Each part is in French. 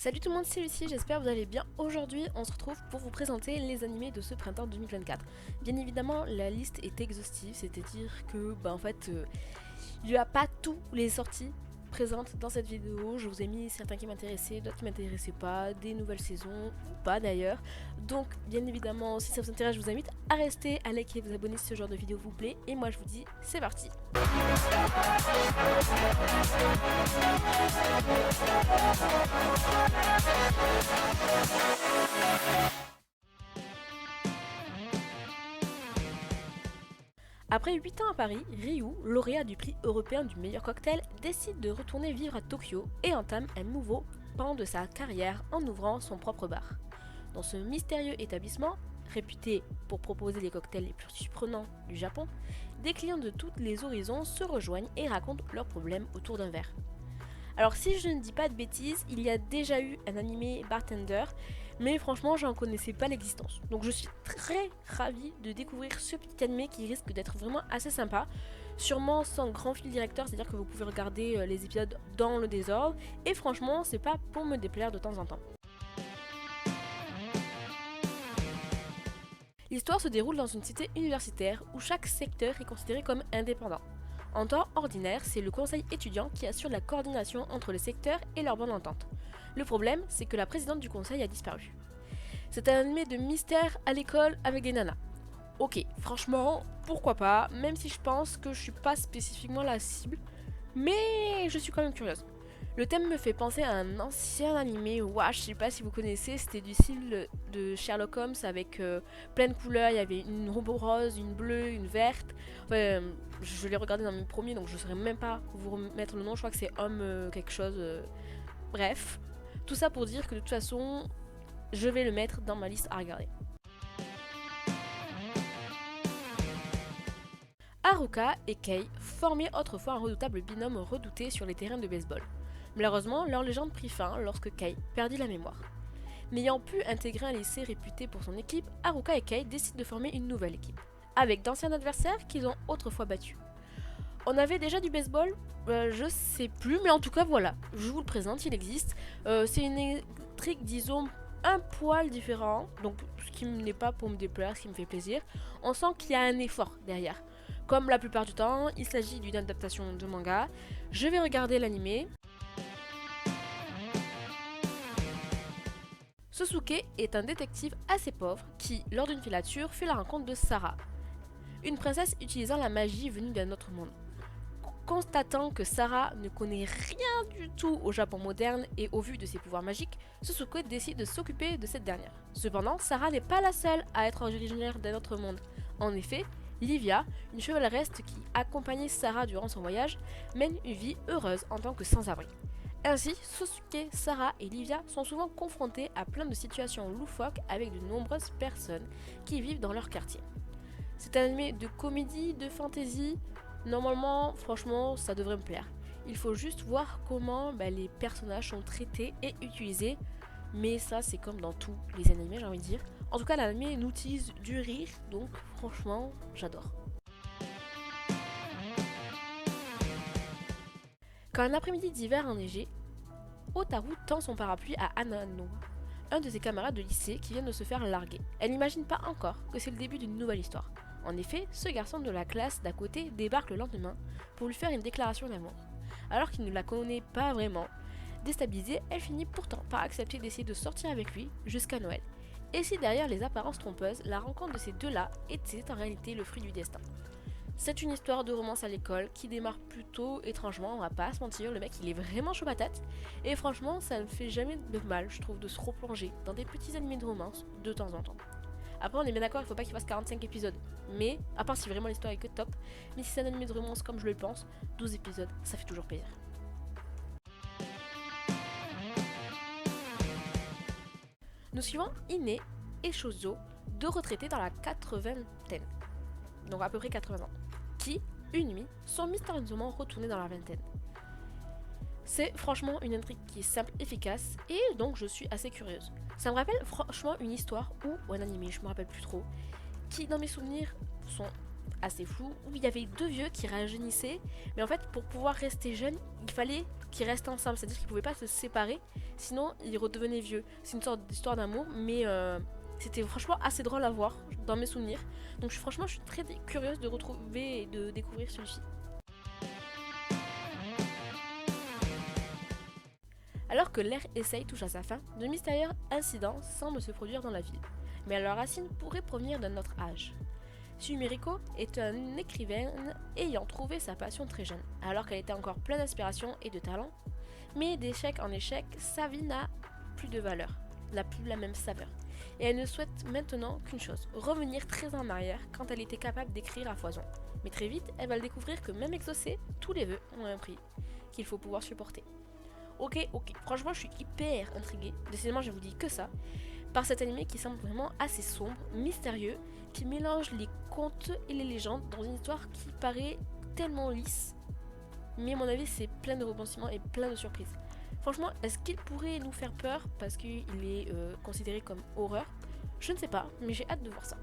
Salut tout le monde, c'est Lucie, j'espère que vous allez bien. Aujourd'hui, on se retrouve pour vous présenter les animés de ce printemps 2024. Bien évidemment, la liste est exhaustive, c'est-à-dire que, il n'y a pas tous les sorties présentes dans cette vidéo. Je vous ai mis certains qui m'intéressaient, d'autres qui m'intéressaient pas, des nouvelles saisons ou pas d'ailleurs. Donc, bien évidemment, si ça vous intéresse, je vous invite à rester, à liker, vous abonner si ce genre de vidéo vous plaît. Et moi, je vous dis, c'est parti. Après 8 ans à Paris, Ryu, lauréat du prix européen du meilleur cocktail, décide de retourner vivre à Tokyo et entame un nouveau pan de sa carrière en ouvrant son propre bar. Dans ce mystérieux établissement, réputé pour proposer les cocktails les plus surprenants du Japon, des clients de tous les horizons se rejoignent et racontent leurs problèmes autour d'un verre. Alors si je ne dis pas de bêtises, il y a déjà eu un animé Bartender, mais franchement j'en connaissais pas l'existence. Donc je suis très ravie de découvrir ce petit animé qui risque d'être vraiment assez sympa. Sûrement sans grand fil directeur, c'est-à-dire que vous pouvez regarder les épisodes dans le désordre, et franchement c'est pas pour me déplaire de temps en temps. L'histoire se déroule dans une cité universitaire où chaque secteur est considéré comme indépendant. En temps ordinaire, c'est le conseil étudiant qui assure la coordination entre les secteurs et leur bonne entente. Le problème, c'est que la présidente du conseil a disparu. C'est un animé de mystère à l'école avec des nanas. Ok, franchement, pourquoi pas, même si je pense que je suis pas spécifiquement la cible, mais je suis quand même curieuse. Le thème me fait penser à un ancien animé, je sais pas si vous connaissez, c'était du style de Sherlock Holmes avec plein de couleurs, il y avait une robe rose, une bleue, une verte. Enfin, je l'ai regardé dans mes premiers, donc je ne saurais même pas vous remettre le nom, je crois que c'est Homme quelque chose. Bref, tout ça pour dire que de toute façon, je vais le mettre dans ma liste à regarder. Haruka et Kei formaient autrefois un redoutable binôme redouté sur les terrains de baseball. Malheureusement, leur légende prit fin lorsque Kei perdit la mémoire. N'ayant pu intégrer un lycée réputé pour son équipe, Haruka et Kei décident de former une nouvelle équipe, avec d'anciens adversaires qu'ils ont autrefois battus. On avait déjà du baseball, je sais plus, mais en tout cas voilà, je vous le présente, il existe. C'est une intrigue, disons, un poil différent, donc ce qui n'est pas pour me déplaire, ce qui me fait plaisir. On sent qu'il y a un effort derrière. Comme la plupart du temps, il s'agit d'une adaptation de manga. Je vais regarder l'animé. Sosuke est un détective assez pauvre qui, lors d'une filature, fait la rencontre de Sarah, une princesse utilisant la magie venue d'un autre monde. Constatant que Sarah ne connaît rien du tout au Japon moderne et au vu de ses pouvoirs magiques, Sosuke décide de s'occuper de cette dernière. Cependant, Sarah n'est pas la seule à être originaire d'un autre monde. En effet, Livia, une chevaleresse qui accompagnait Sarah durant son voyage, mène une vie heureuse en tant que sans-abri. Ainsi, Sosuke, Sarah et Livia sont souvent confrontés à plein de situations loufoques avec de nombreuses personnes qui vivent dans leur quartier. C'est un animé de comédie, de fantasy. Normalement, franchement, ça devrait me plaire. Il faut juste voir comment les personnages sont traités et utilisés. Mais ça, c'est comme dans tous les animés, j'ai envie de dire. En tout cas, l'anime nous utilise du rire, donc franchement, j'adore. Quand un après-midi d'hiver enneigé, Otaru tend son parapluie à Anano, un de ses camarades de lycée qui vient de se faire larguer. Elle n'imagine pas encore que c'est le début d'une nouvelle histoire. En effet, ce garçon de la classe d'à côté débarque le lendemain pour lui faire une déclaration d'amour. Alors qu'il ne la connaît pas vraiment, déstabilisée, elle finit pourtant par accepter d'essayer de sortir avec lui jusqu'à Noël. Et si derrière les apparences trompeuses, la rencontre de ces deux-là était en réalité le fruit du destin. C'est une histoire de romance à l'école qui démarre plutôt étrangement, on va pas se mentir, le mec il est vraiment chaud patate et franchement ça ne fait jamais de mal je trouve de se replonger dans des petits animés de romance de temps en temps. Après on est bien d'accord, il faut pas qu'il fasse 45 épisodes, mais à part si vraiment l'histoire est que top, mais si c'est un animé de romance comme je le pense, 12 épisodes ça fait toujours plaisir. Nous suivons Ine et Shozo, deux retraités dans la 80aine, donc à peu près 80 ans, qui, une nuit, sont mystérieusement retournés dans la vingtaine. C'est franchement une intrigue qui est simple, efficace, et donc je suis assez curieuse. Ça me rappelle franchement une histoire ou un animé, je me rappelle plus trop, qui dans mes souvenirs sont assez flou où il y avait deux vieux qui rajeunissaient, mais en fait pour pouvoir rester jeunes, il fallait qu'ils restent ensemble, c'est-à-dire qu'ils pouvaient pas se séparer, sinon ils redevenaient vieux. C'est une sorte d'histoire d'amour, mais c'était franchement assez drôle à voir dans mes souvenirs. Donc franchement je suis très curieuse de retrouver et de découvrir celui-ci. Alors que l'ère Essay touche à sa fin, de mystérieux incidents semblent se produire dans la ville, mais leurs racines pourraient provenir d'un autre âge. Sumériko est une écrivaine ayant trouvé sa passion très jeune, alors qu'elle était encore pleine d'inspiration et de talent, mais d'échec en échec, sa vie n'a plus de valeur, n'a plus la même saveur. Et elle ne souhaite maintenant qu'une chose, revenir très en arrière quand elle était capable d'écrire à foison. Mais très vite, elle va le découvrir que même exaucé, tous les vœux ont un prix qu'il faut pouvoir supporter. Ok, franchement je suis hyper intriguée, décidément je vous dis que ça, par cet animé qui semble vraiment assez sombre, mystérieux, qui mélange les contes et les légendes dans une histoire qui paraît tellement lisse, mais à mon avis c'est plein de rebondissements et plein de surprises. Franchement, est-ce qu'il pourrait nous faire peur parce qu'il est considéré comme horreur? Je ne sais pas, mais j'ai hâte de voir ça.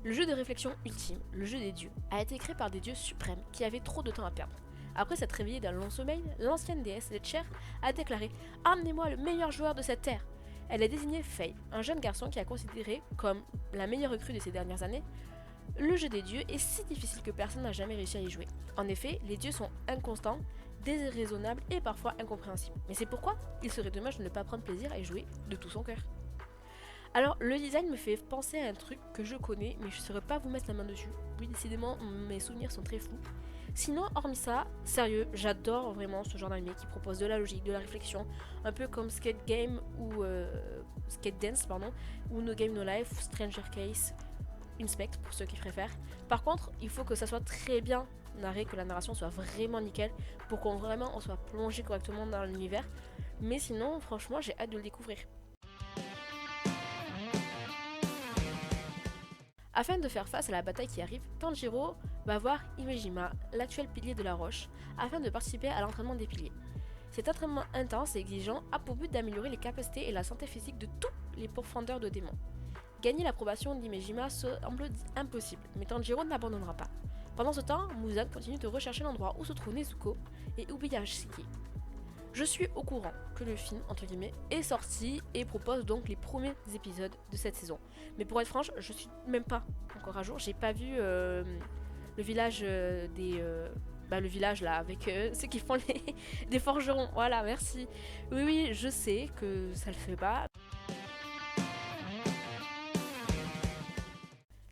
Le jeu de réflexion ultime, le jeu des dieux, a été créé par des dieux suprêmes qui avaient trop de temps à perdre. Après s'être réveillée d'un long sommeil, l'ancienne déesse Letcher a déclaré « Amenez-moi le meilleur joueur de cette terre !» Elle a désigné Faye, un jeune garçon qui a considéré comme la meilleure recrue de ces dernières années. Le jeu des dieux est si difficile que personne n'a jamais réussi à y jouer. En effet, les dieux sont inconstants, déraisonnables et parfois incompréhensibles. Mais c'est pourquoi il serait dommage de ne pas prendre plaisir à y jouer de tout son cœur. Alors, le design me fait penser à un truc que je connais, mais je ne saurais pas vous mettre la main dessus. Oui, décidément, mes souvenirs sont très flous. Sinon, hormis ça, sérieux, j'adore vraiment ce genre d'anime qui propose de la logique, de la réflexion, un peu comme Skate Game ou Skate Dance, pardon, ou No Game No Life, ou Stranger Case, Inspect pour ceux qui préfèrent. Par contre, il faut que ça soit très bien narré, que la narration soit vraiment nickel, pour qu'on vraiment on soit plongé correctement dans l'univers. Mais sinon, franchement, j'ai hâte de le découvrir. Afin de faire face à la bataille qui arrive, Tanjiro va voir Himejima, l'actuel pilier de la roche, afin de participer à l'entraînement des piliers. Cet entraînement intense et exigeant a pour but d'améliorer les capacités et la santé physique de tous les pourfendeurs de démons. Gagner l'approbation d'Himejima semble impossible, mais Tanjiro n'abandonnera pas. Pendant ce temps, Muzan continue de rechercher l'endroit où se trouvent Nezuko et Ubuyashiki. Je suis au courant que le film, entre guillemets, est sorti et propose donc les premiers épisodes de cette saison. Mais pour être franche, je suis même pas encore à jour. J'ai pas vu le village le village là, avec ceux qui font des forgerons. Voilà, merci. Oui, je sais que ça le fait pas.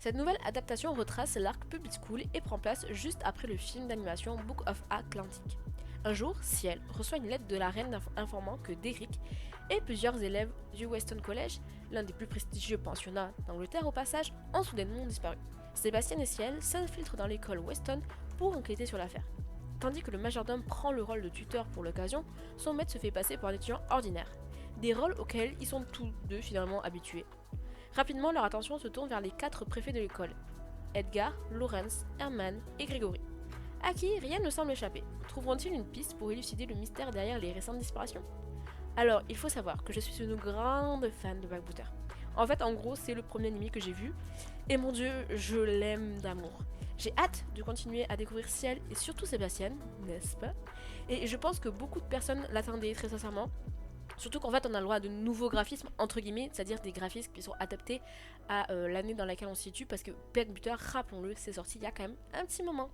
Cette nouvelle adaptation retrace l'arc Public School et prend place juste après le film d'animation Book of Atlantic. Un jour, Ciel reçoit une lettre de la reine informant que Derrick et plusieurs élèves du Weston College, l'un des plus prestigieux pensionnats d'Angleterre au passage, ont soudainement disparu. Sébastien et Ciel s'infiltrent dans l'école Weston pour enquêter sur l'affaire. Tandis que le majordome prend le rôle de tuteur pour l'occasion, son maître se fait passer pour un étudiant ordinaire. Des rôles auxquels ils sont tous deux finalement habitués. Rapidement, leur attention se tourne vers les 4 préfets de l'école, Edgar, Lawrence, Herman et Gregory. À qui rien ne semble échapper. Trouveront-ils une piste pour élucider le mystère derrière les récentes disparitions? Alors, il faut savoir que je suis une grande fan de Black-Booter. En fait, en gros, c'est le premier anime que j'ai vu. Et mon dieu, je l'aime d'amour. J'ai hâte de continuer à découvrir Ciel et surtout Sébastien, n'est-ce pas? Et je pense que beaucoup de personnes l'attendaient très sincèrement. Surtout qu'en fait on a le droit à de nouveaux graphismes entre guillemets, c'est-à-dire des graphismes qui sont adaptés à l'année dans laquelle on se situe, parce que Black-Booter, rappelons-le, c'est sorti il y a quand même un petit moment.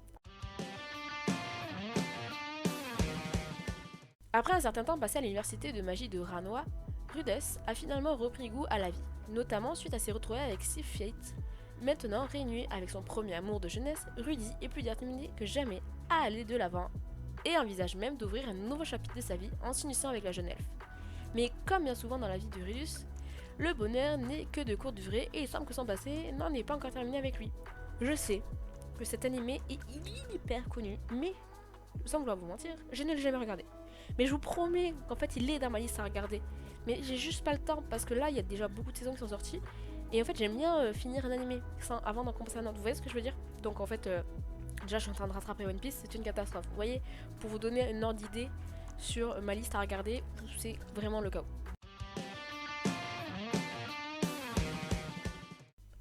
Après un certain temps passé à l'université de magie de Ranoa, Rudess a finalement repris goût à la vie, notamment suite à ses retrouvailles avec Steve Fate. Maintenant réuni avec son premier amour de jeunesse, Rudy est plus déterminé que jamais à aller de l'avant et envisage même d'ouvrir un nouveau chapitre de sa vie en s'unissant avec la jeune elfe. Mais comme bien souvent dans la vie de Rudus, le bonheur n'est que de courte durée et il semble que son passé n'en est pas encore terminé avec lui. Je sais que cet animé est hyper connu, mais sans vouloir vous mentir, je ne l'ai jamais regardé. Mais je vous promets qu'en fait il est dans ma liste à regarder. Mais j'ai juste pas le temps parce que là il y a déjà beaucoup de saisons qui sont sorties. Et en fait j'aime bien finir un animé avant d'en commencer un autre. Vous voyez ce que je veux dire? Donc en fait déjà je suis en train de rattraper One Piece, c'est une catastrophe. Vous voyez, pour vous donner une ordre d'idée sur ma liste à regarder, c'est vraiment le cas.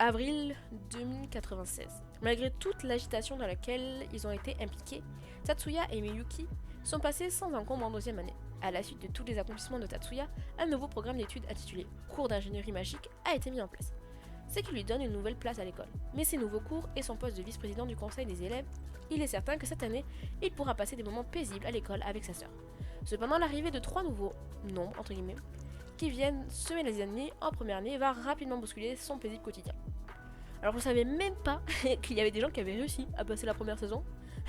avril 2096. Malgré toute l'agitation dans laquelle ils ont été impliqués, Tatsuya et Miyuki sont passés sans encombre en deuxième année. À la suite de tous les accomplissements de Tatsuya, un nouveau programme d'études intitulé Cours d'ingénierie magique a été mis en place, ce qui lui donne une nouvelle place à l'école. Mais ses nouveaux cours et son poste de vice-président du conseil des élèves, il est certain que cette année, il pourra passer des moments paisibles à l'école avec sa sœur. Cependant, l'arrivée de 3 nouveaux nombres, entre guillemets, qui viennent semer les ennemis en première année va rapidement bousculer son paisible quotidien. Alors je savais même pas qu'il y avait des gens qui avaient réussi à passer la première saison.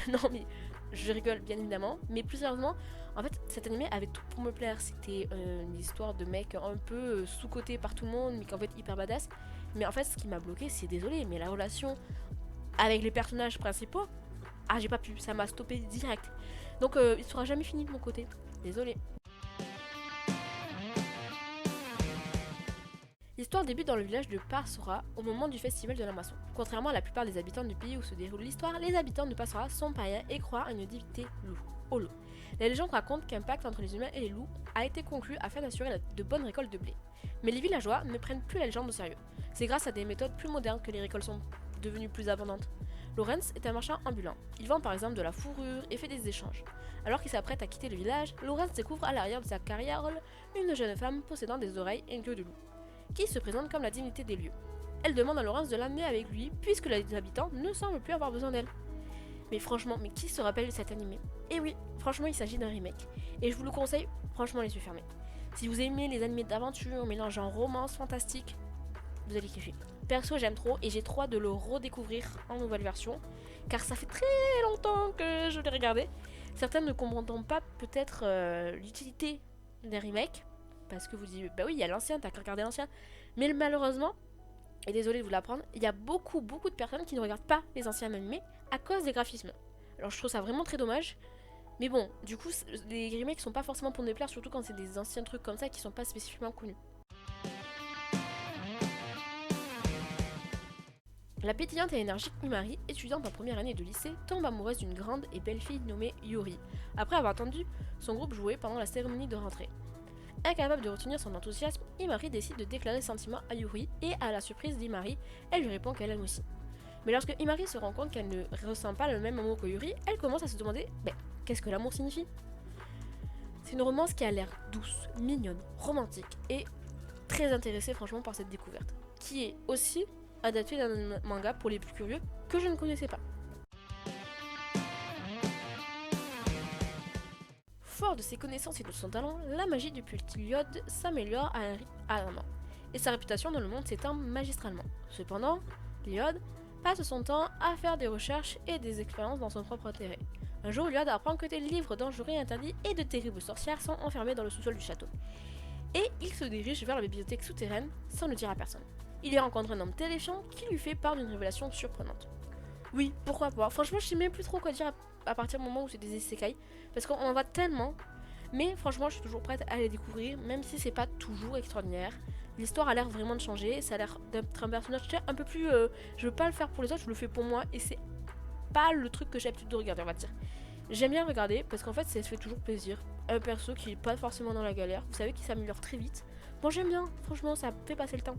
Non mais je rigole bien évidemment, mais plus sérieusement, en fait cet animé avait tout pour me plaire. C'était une histoire de mec un peu sous-coté par tout le monde, mais qu'en fait hyper badass. Mais en fait ce qui m'a bloqué, c'est désolé, mais la relation avec les personnages principaux, j'ai pas pu, ça m'a stoppé direct. Donc il sera jamais fini de mon côté, désolé. L'histoire débute dans le village de Passora au moment du festival de la moisson. Contrairement à la plupart des habitants du pays où se déroule l'histoire, les habitants de Passora sont païens et croient à une divinité loup, au loup. La légende raconte qu'un pacte entre les humains et les loups a été conclu afin d'assurer de bonnes récoltes de blé. Mais les villageois ne prennent plus la légende au sérieux. C'est grâce à des méthodes plus modernes que les récoltes sont devenues plus abondantes. Lorenz est un marchand ambulant. Il vend par exemple de la fourrure et fait des échanges. Alors qu'il s'apprête à quitter le village, Lorenz découvre à l'arrière de sa carriole une jeune femme possédant des oreilles et une queue de loup, qui se présente comme la divinité des lieux. Elle demande à Lorenz de l'amener avec lui, puisque les habitants ne semblent plus avoir besoin d'elle. Mais franchement, mais qui se rappelle de cet animé? Et oui, franchement, il s'agit d'un remake. Et je vous le conseille, franchement, les yeux fermés. Si vous aimez les animés d'aventure mélangeant romance, fantastique, vous allez kiffer. Perso, j'aime trop et j'ai trop hâte de le redécouvrir en nouvelle version, car ça fait très longtemps que je l'ai regardé. Certains ne comprendront pas peut-être l'utilité des remakes, parce que vous dites, bah oui, il y a l'ancien, t'as qu'à regarder l'ancien. Mais malheureusement, et désolé de vous l'apprendre, il y a beaucoup de personnes qui ne regardent pas les anciens animés à cause des graphismes. Alors je trouve ça vraiment très dommage. Mais bon, du coup, les remakes sont pas forcément pour me déplaire, surtout quand c'est des anciens trucs comme ça qui sont pas spécifiquement connus. La pétillante et énergique Imari, étudiante en première année de lycée, tombe amoureuse d'une grande et belle fille nommée Yuri, après avoir entendu son groupe jouer pendant la cérémonie de rentrée. Incapable de retenir son enthousiasme, Imari décide de déclarer sentiment à Yuri et à la surprise d'Imari, elle lui répond qu'elle aime aussi. Mais lorsque Imari se rend compte qu'elle ne ressent pas le même amour que Yuri, elle commence à se demander qu'est-ce que l'amour signifie. C'est une romance qui a l'air douce, mignonne, romantique et très intéressée franchement par cette découverte, qui est aussi adaptée d'un manga pour les plus curieux que je ne connaissais pas. Fort de ses connaissances et de son talent, la magie du petit Lyode s'améliore à un rythme alarmant, et sa réputation dans le monde s'étend magistralement. Cependant, Lyode passe son temps à faire des recherches et des expériences dans son propre intérêt. Un jour, Lyode apprend que des livres dangereux et interdits et de terribles sorcières sont enfermés dans le sous-sol du château. Et il se dirige vers la bibliothèque souterraine sans le dire à personne. Il y rencontre un homme terrifiant qui lui fait part d'une révélation surprenante. Oui, pourquoi pas. Franchement, je sais même plus trop quoi dire à partir du moment où c'est des isekai, parce qu'on en voit tellement. Mais franchement, je suis toujours prête à les découvrir, même si c'est pas toujours extraordinaire. L'histoire a l'air vraiment de changer, ça a l'air d'être un personnage un peu plus... je veux pas le faire pour les autres, je le fais pour moi, et c'est pas le truc que j'ai l'habitude de regarder, on va dire. J'aime bien regarder, parce qu'en fait, ça se fait toujours plaisir. Un perso qui est pas forcément dans la galère, vous savez, qui s'améliore très vite. Bon, j'aime bien, franchement, ça fait passer le temps.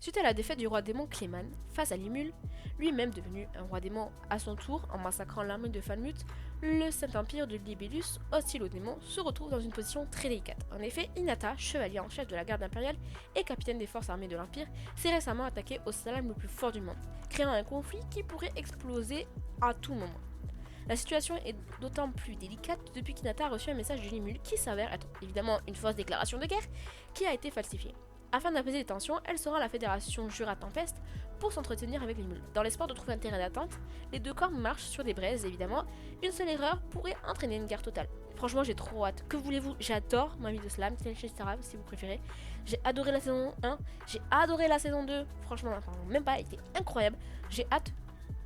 Suite à la défaite du roi démon Cléman face à Limul, lui-même devenu un roi démon à son tour en massacrant l'armée de Falmut, le Saint-Empire de Libellus, hostile aux démons, se retrouve dans une position très délicate. En effet, Hinata, chevalier en chef de la garde impériale et capitaine des forces armées de l'Empire, s'est récemment attaqué au Salam le plus fort du monde, créant un conflit qui pourrait exploser à tout moment. La situation est d'autant plus délicate depuis qu'Hinata a reçu un message de Limul qui s'avère être évidemment une fausse déclaration de guerre qui a été falsifiée. Afin d'apaiser les tensions, elle se rend à la fédération Jura Tempest pour s'entretenir avec les mules. Dans l'espoir de trouver un terrain d'attente, les deux corps marchent sur des braises évidemment. Une seule erreur pourrait entraîner une guerre totale. Franchement, j'ai trop hâte. Que voulez-vous? J'adore Mamie de Slam, si vous préférez. J'ai adoré la saison 1, j'ai adoré la saison 2. Franchement, même pas, elle était incroyable. J'ai hâte.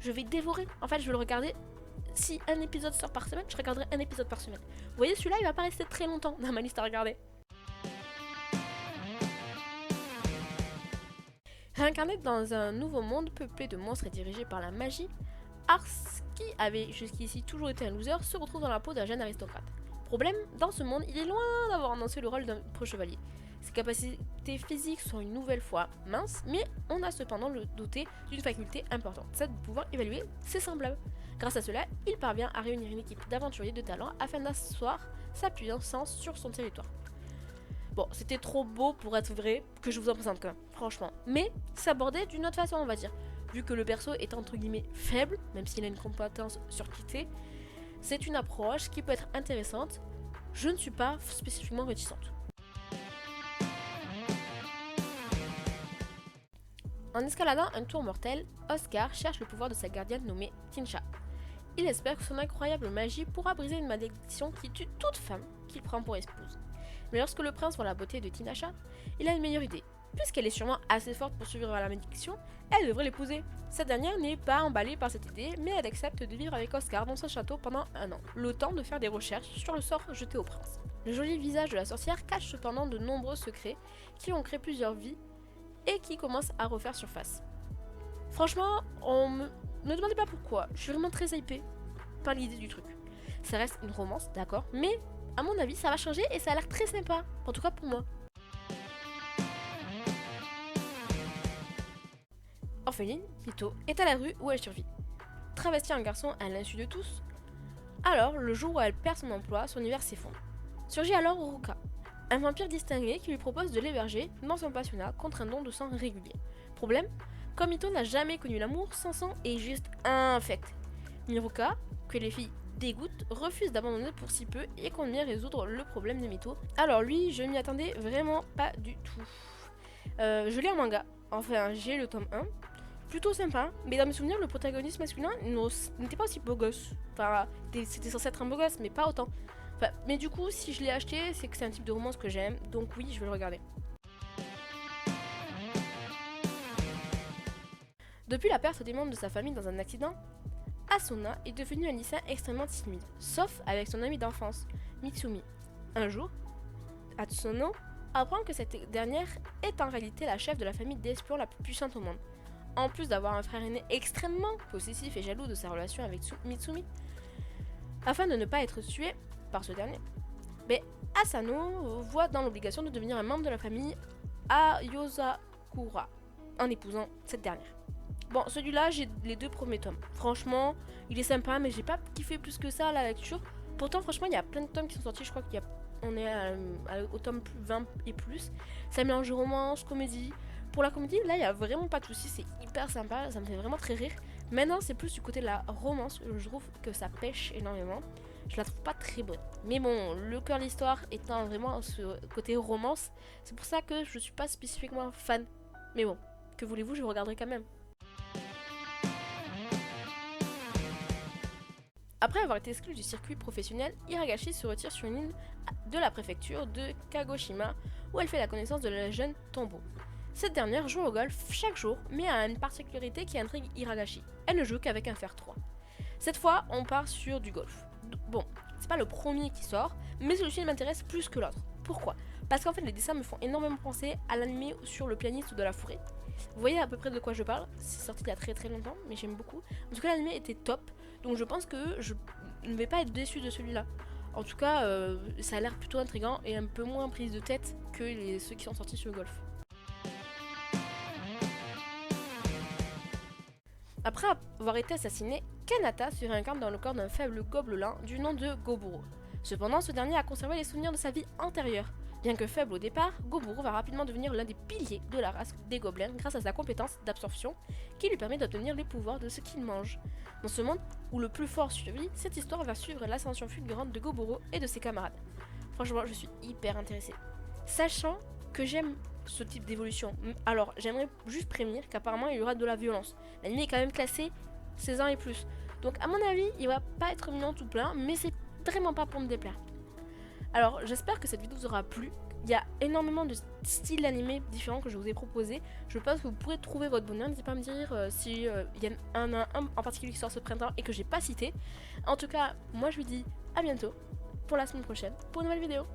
Je vais dévorer. En fait, je vais le regarder. Si un épisode sort par semaine, je regarderai un épisode par semaine. Vous voyez, celui-là, il va pas rester très longtemps dans ma liste à regarder. Réincarné dans un nouveau monde peuplé de monstres et dirigé par la magie, Ars, qui avait jusqu'ici toujours été un loser, se retrouve dans la peau d'un jeune aristocrate. Problème, dans ce monde, il est loin d'avoir annoncé le rôle d'un pro chevalier. Ses capacités physiques sont une nouvelle fois minces, mais on a cependant le doté d'une faculté importante, celle de pouvoir évaluer ses semblables. Grâce à cela, il parvient à réunir une équipe d'aventuriers de talent afin d'asseoir sa puissance sur son territoire. Bon, c'était trop beau pour être vrai que je vous en présente quand même, franchement. Mais c'est abordé d'une autre façon, on va dire. Vu que le perso est entre guillemets faible, même s'il a une compétence surquittée, c'est une approche qui peut être intéressante. Je ne suis pas spécifiquement réticente. En escaladant un tour mortel, Oscar cherche le pouvoir de sa gardienne nommée Tincha. Il espère que son incroyable magie pourra briser une malédiction qui tue toute femme qu'il prend pour épouse. Mais lorsque le prince voit la beauté de Tinasha, il a une meilleure idée. Puisqu'elle est sûrement assez forte pour survivre à la malédiction, elle devrait l'épouser. Cette dernière n'est pas emballée par cette idée, mais elle accepte de vivre avec Oscar dans son château pendant 1 an, le temps de faire des recherches sur le sort jeté au prince. Le joli visage de la sorcière cache cependant de nombreux secrets qui ont créé plusieurs vies et qui commencent à refaire surface. Franchement, ne demandez pas pourquoi, je suis vraiment très hypée par l'idée du truc. Ça reste une romance, d'accord, mais à mon avis, ça va changer et ça a l'air très sympa, en tout cas pour moi. Orpheline, Mito, est à la rue où elle survit. Travestie en garçon à l'insu de tous, alors le jour où elle perd son emploi, son univers s'effondre. Surgit alors Uruka, un vampire distingué qui lui propose de l'héberger dans son pensionnat contre un don de sang régulier. Problème, comme Mito n'a jamais connu l'amour, son sang est juste infect. Miruka, que les filles dégoûtent, refuse d'abandonner pour si peu et compte bien résoudre le problème de Mito. Alors lui, je m'y attendais vraiment pas du tout. Je lis un manga, enfin j'ai le tome 1, plutôt sympa, mais dans mes souvenirs, le protagoniste masculin n'était pas aussi beau gosse. Enfin, c'était censé être un beau gosse, mais pas autant. Enfin, mais du coup, si je l'ai acheté, c'est que c'est un type de romance que j'aime, donc oui, je vais le regarder. Depuis la perte des membres de sa famille dans un accident, Asuna est devenue un lycéen extrêmement timide, sauf avec son amie d'enfance, Mitsumi. Un jour, Atsuno apprend que cette dernière est en réalité la chef de la famille d'espions la plus puissante au monde. En plus d'avoir un frère aîné extrêmement possessif et jaloux de sa relation avec Mitsumi, afin de ne pas être tué par ce dernier, Asano voit dans l'obligation de devenir un membre de la famille Ayosakura, en épousant cette dernière. Bon, celui-là, j'ai les 2 premiers tomes. Franchement, il est sympa, mais j'ai pas kiffé plus que ça à la lecture. Pourtant, franchement, il y a plein de tomes qui sont sortis. Je crois qu'on est au tome 20 et plus. Ça mélange romance, comédie. Pour la comédie, là, il y a vraiment pas de soucis. C'est hyper sympa. Ça me fait vraiment très rire. Maintenant, c'est plus du côté de la romance. Je trouve que ça pêche énormément. Je la trouve pas très bonne. Mais bon, le cœur de l'histoire étant vraiment ce côté romance, c'est pour ça que je suis pas spécifiquement fan. Mais bon, que voulez-vous, je regarderai quand même. Après avoir été exclu du circuit professionnel, Hiragashi se retire sur une île de la préfecture de Kagoshima où elle fait la connaissance de la jeune Tombo. Cette dernière joue au golf chaque jour mais a une particularité qui intrigue Hiragashi. Elle ne joue qu'avec un fer 3. Cette fois, on part sur du golf. Bon, c'est pas le premier qui sort, mais celui-ci m'intéresse plus que l'autre. Pourquoi ? Parce qu'en fait, les dessins me font énormément penser à l'anime sur le pianiste de la forêt. Vous voyez à peu près de quoi je parle. C'est sorti il y a très très longtemps, mais j'aime beaucoup. En tout cas, l'anime était top. Donc je pense que je ne vais pas être déçue de celui-là. En tout cas, ça a l'air plutôt intriguant et un peu moins prise de tête que ceux qui sont sortis sur le golf. Après avoir été assassiné, Kanata se réincarne dans le corps d'un faible gobelin du nom de Goburo. Cependant, ce dernier a conservé les souvenirs de sa vie antérieure. Bien que faible au départ, Goburo va rapidement devenir l'un des piliers de la race des gobelins grâce à sa compétence d'absorption qui lui permet d'obtenir les pouvoirs de ce qu'il mange. Dans ce monde où le plus fort survit, cette histoire va suivre l'ascension fulgurante de Goburo et de ses camarades. Franchement, je suis hyper intéressée. Sachant que j'aime ce type d'évolution. Alors, j'aimerais juste prévenir qu'apparemment il y aura de la violence. L'anime est quand même classé 16 ans et plus. Donc à mon avis, il va pas être mignon tout plein, mais c'est vraiment pas pour me déplaire. Alors, j'espère que cette vidéo vous aura plu. Il y a énormément de styles d'animés différents que je vous ai proposés. Je pense que vous pourrez trouver votre bonheur. N'hésitez pas à me dire si y a un en particulier qui sort ce printemps et que j'ai pas cité. En tout cas, moi je vous dis à bientôt pour la semaine prochaine pour une nouvelle vidéo.